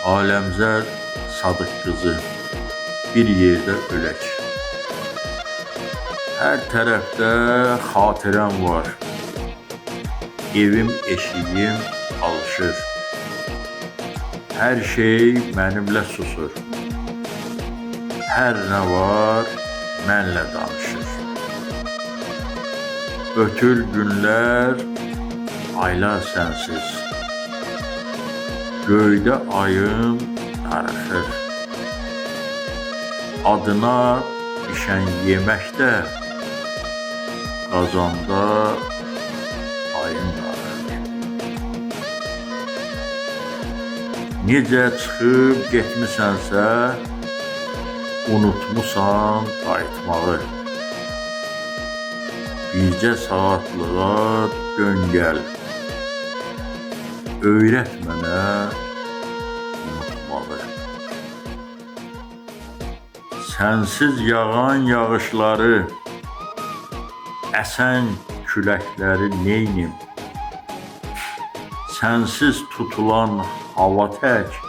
Aləmzər Sadıq qızı, bir yerdə ölək. Hər tərəfdə xatirəm var, evim, eşiyim alışır. Hər şey mənimlə susur, hər nə var mənlə danışır. Ötür günlər, aylar sənsiz, göydə ayım darıxır. Adına pişən yeməkdə, qazanda ayım darıxır. Necə çıxıb getmisənsə, unutmusan qayıtmağı. Bircə saatlığa dön gəl, öyrət mənə unutmağı. Sənsiz yağan yağışları, əsən küləkləri neynim? Sənsiz tutulan hava tək,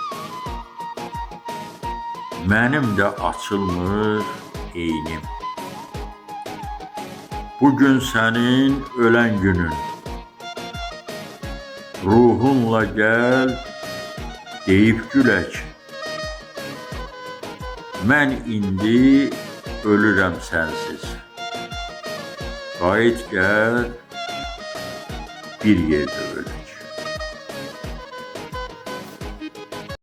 mənim də açılmır eynim. Bugün sənin ölən günün, ruhunla gəl, deyib gülək. Mən indi ölürəm sənsiz, qayıt gəl, bir yerdə ölək.